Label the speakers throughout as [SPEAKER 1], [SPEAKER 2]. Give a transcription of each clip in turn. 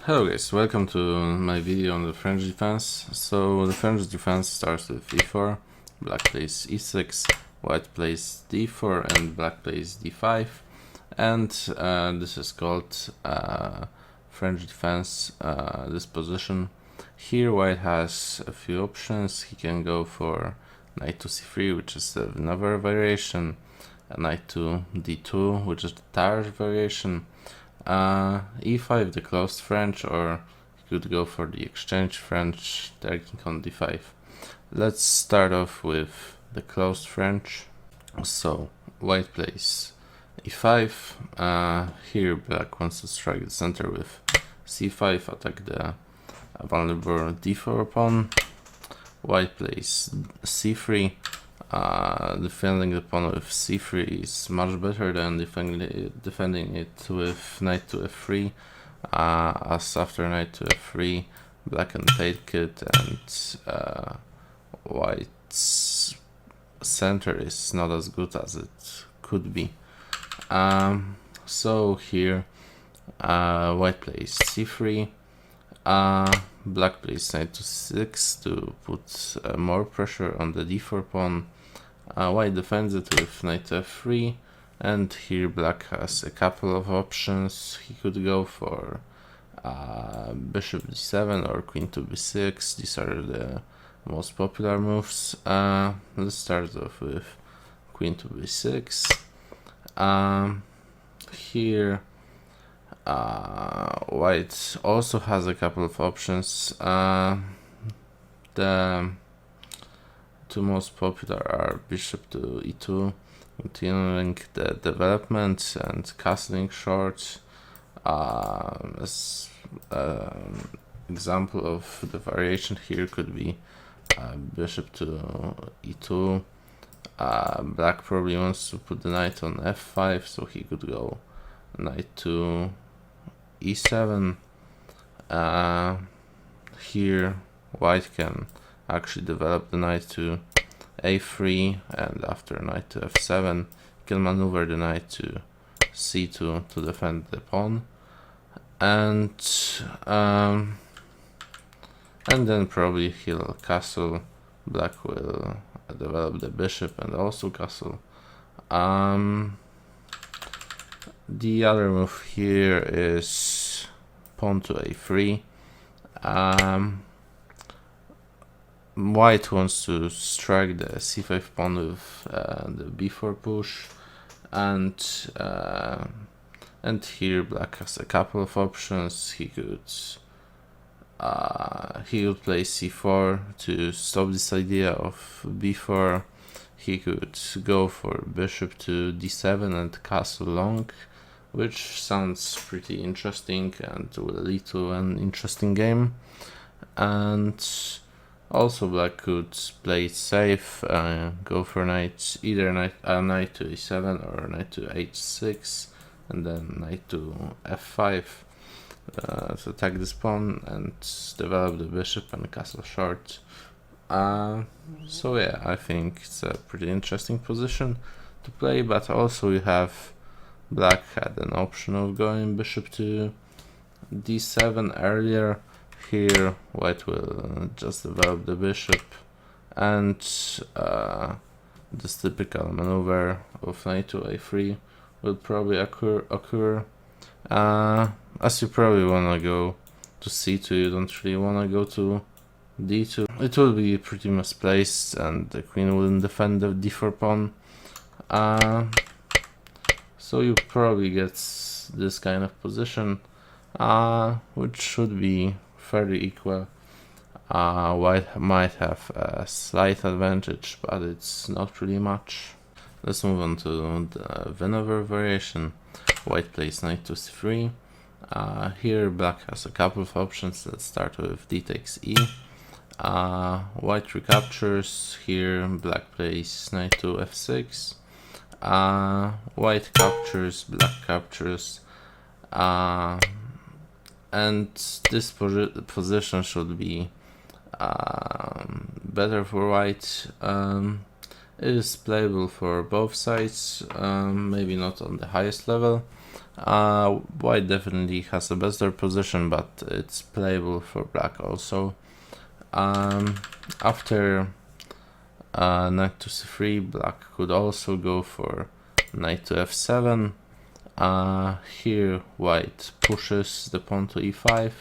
[SPEAKER 1] Hello guys, welcome to my video on the French defense. So the French defense starts with e4, black plays e6, white plays d4 and black plays d5, and this is called French defense, this position. Here white has a few options. He can go for knight to c3, which is the Winawer variation, knight to d2, which is the Tarrasch variation, e5 the closed French, or you could go for the exchange French, taking on d5. Let's start off with the closed French. So white plays e5. Here black wants to strike the center with c5, attack the vulnerable d4 pawn. White plays c3. Defending the pawn with c3 is much better than defending it with knight to f3, as after knight to f3 black can take it, and white's center is not as good as it could be. So here white plays c3, black plays knight to 6 to put more pressure on the d4 pawn. White defends it with knight to f3, and here black has a couple of options. He could go for bishop d7 or queen to b6. These are the most popular moves. Let's start off with queen to b6. Here white also has a couple of options. The two most popular are bishop to e2, continuing the development, and castling short. As example of the variation here could be bishop to e2. Black probably wants to put the knight on f5, so he could go knight to e7. Here white can actually develop the knight to a3, and after knight to f7 you can maneuver the knight to c2 to defend the pawn, and then probably he'll castle. Black will develop the bishop and also castle. The other move here is pawn to a3. White wants to strike the c5 pawn with the b4 push, and here black has a couple of options. He would play c4 to stop this idea of b4. He could go for bishop to d7 and castle long, which sounds pretty interesting and will lead to an interesting game. And also black could play it safe, go for either knight to e7 or knight to h6, and then knight to f5 to attack this pawn and develop the bishop and castle short. So yeah, I think it's a pretty interesting position to play, but also you have black had an option of going bishop to d7 earlier. Here white will just develop the bishop, and this typical maneuver of knight to a3 will probably occur. As you probably wanna go to c2, you don't really wanna go to d2. It will be pretty misplaced, and the queen wouldn't defend the d4 pawn. So you probably get this kind of position, which should be fairly equal. White might have a slight advantage, but it's not really much. Let's move on to the Winawer variation. White plays knight to c3. Here black has a couple of options. Let's start with d takes e. White recaptures. Here black plays knight to f6. White captures, black captures. And this position should be better for white. It is playable for both sides, maybe not on the highest level. White definitely has a better position, but it's playable for black also. After knight to c3, black could also go for knight to f7. Here white pushes the pawn to e5,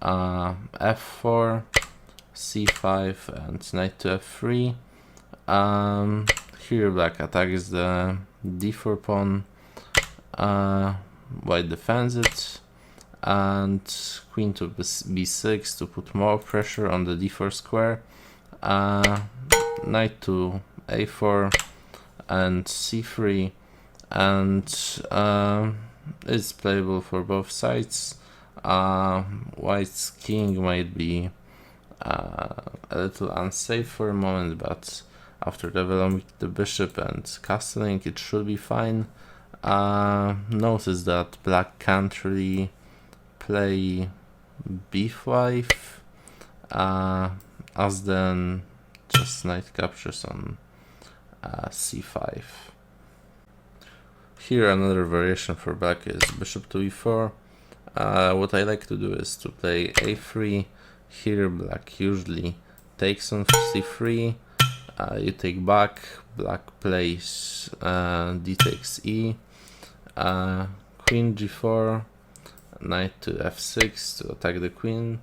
[SPEAKER 1] f4, c5, and knight to f3. Here black attacks the d4 pawn, white defends it, and queen to b6 to put more pressure on the d4 square, knight to a4 and c3, and it's playable for both sides. White's king might be a little unsafe for a moment, but after developing the bishop and castling, it should be fine. Notice that black can't really play b5, as then just knight captures on c5. Here another variation for black is bishop to e4. What I like to do is to play a3. Here black usually takes on c3, you take back, black plays d takes e, queen g4, knight to f6 to attack the queen,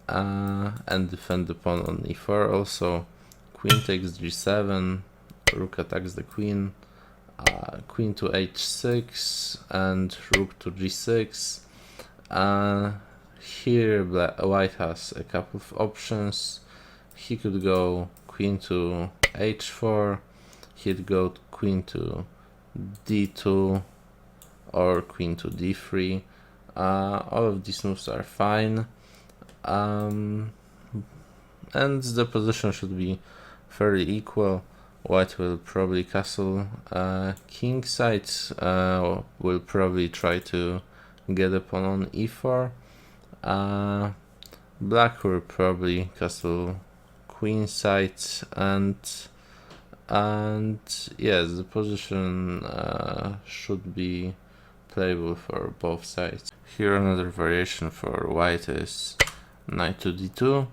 [SPEAKER 1] and defend the pawn on e4 also. Queen takes g7, rook attacks the queen, queen to h6 and rook to g6. Here white has a couple of options. He could go queen to h4, he'd go queen to d2 or queen to d3. All of these moves are fine, and the position should be fairly equal. White will probably castle king side, will probably try to get a pawn on e4. Black will probably castle queen side, and yes, the position should be playable for both sides. Here another variation for white is knight to d2,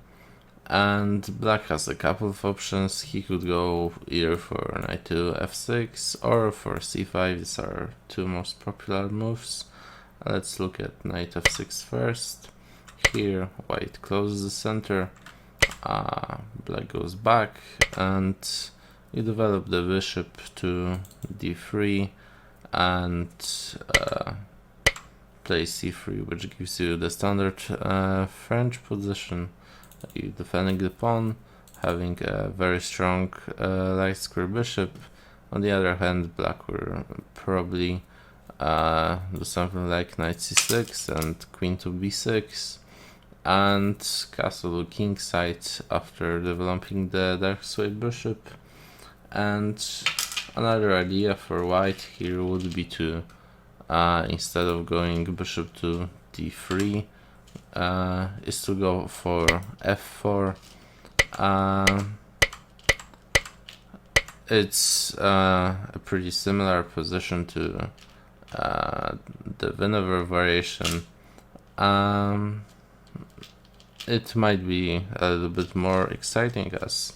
[SPEAKER 1] and black has a couple of options. He could go either for knight to f6 or for c5. These are two most popular moves. Let's look at knight f6 first. Here white closes the center, black goes back, and you develop the bishop to d3 and play c3, which gives you the standard French position. You defending the pawn, having a very strong light square bishop. On the other hand, black will probably do something like knight c6 and queen to b6 and castle king side after developing the dark side bishop. And another idea for white here would be to instead of going bishop to d3, is to go for f4. It's a pretty similar position to the Winawer variation. It might be a little bit more exciting as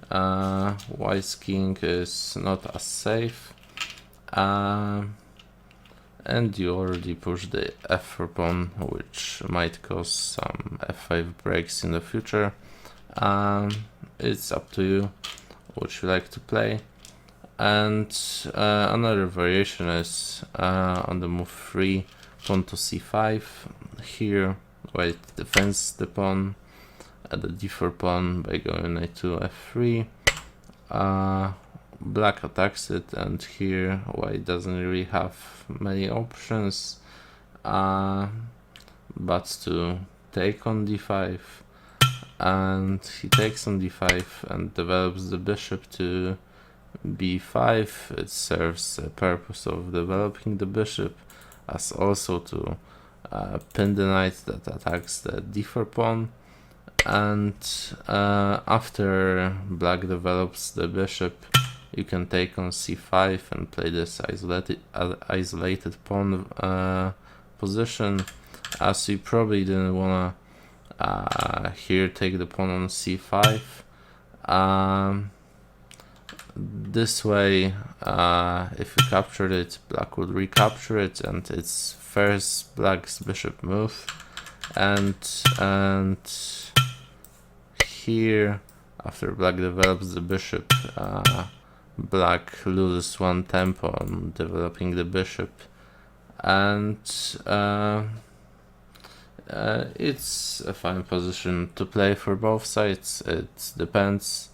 [SPEAKER 1] white's king is not as safe, and you already push the f4 pawn, which might cause some f5 breaks in the future. It's up to you what you like to play. And another variation is on the move 3, pawn to c5. Here white defends the pawn at the d4 pawn by going knight to f3. Black attacks it, and here white doesn't really have many options but to take on d5, and he takes on d5 and develops the bishop to b5. It serves the purpose of developing the bishop as also to pin the knight that attacks the d4 pawn. And after black develops the bishop, you can take on c5 and play this isolated pawn position, as you probably didn't wanna here take the pawn on c5. This way, if you captured it, black would recapture it, and it's first black's bishop move, and here, after black develops the bishop, black loses one tempo on developing the bishop, and it's a fine position to play for both sides. It depends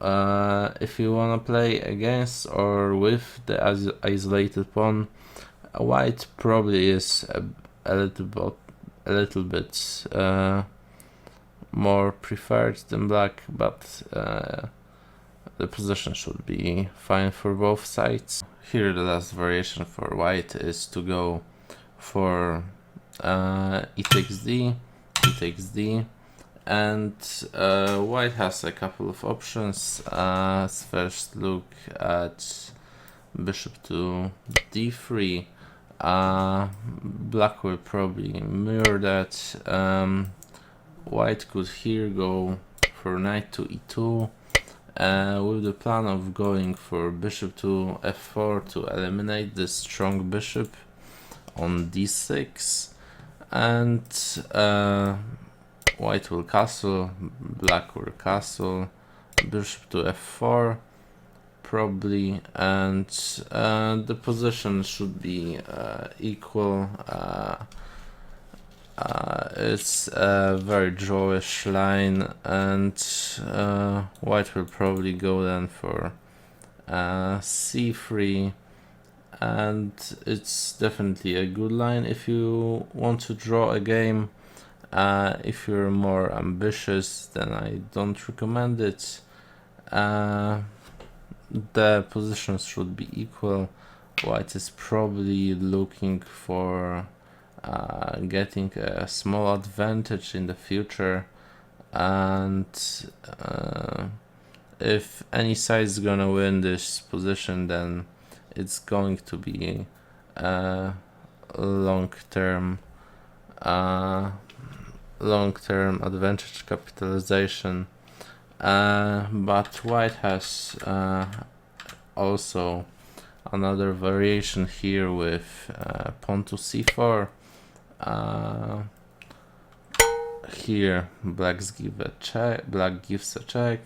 [SPEAKER 1] if you want to play against or with the isolated pawn. White probably is a little bit more preferred than black, but the position should be fine for both sides. Here the last variation for white is to go for e takes d, and white has a couple of options. Let's first look at bishop to d3. Black will probably mirror that. White could here go for knight to e2, with the plan of going for bishop to f4 to eliminate this strong bishop on d6, and white will castle, black will castle, bishop to f4 probably, and the position should be equal. It's a very drawish line, and white will probably go then for c3, and it's definitely a good line if you want to draw a game. If you're more ambitious, then I don't recommend it. The positions should be equal. White is probably looking for getting a small advantage in the future, and if any side is gonna win this position, then it's going to be a long-term advantage capitalization. But white has also another variation here with pawn to c4. Here black gives a check,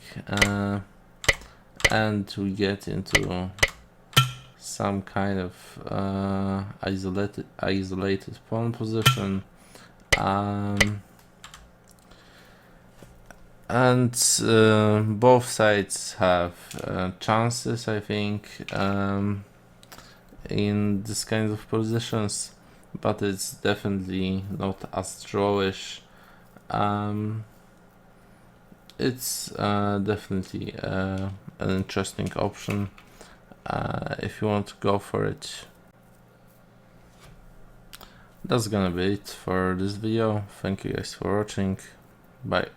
[SPEAKER 1] and we get into some kind of isolated pawn position, and both sides have chances, I think, in this kind of positions, but it's definitely not as drawish. It's definitely an interesting option if you want to go for it. That's gonna be it for this video. Thank you guys for watching. Bye.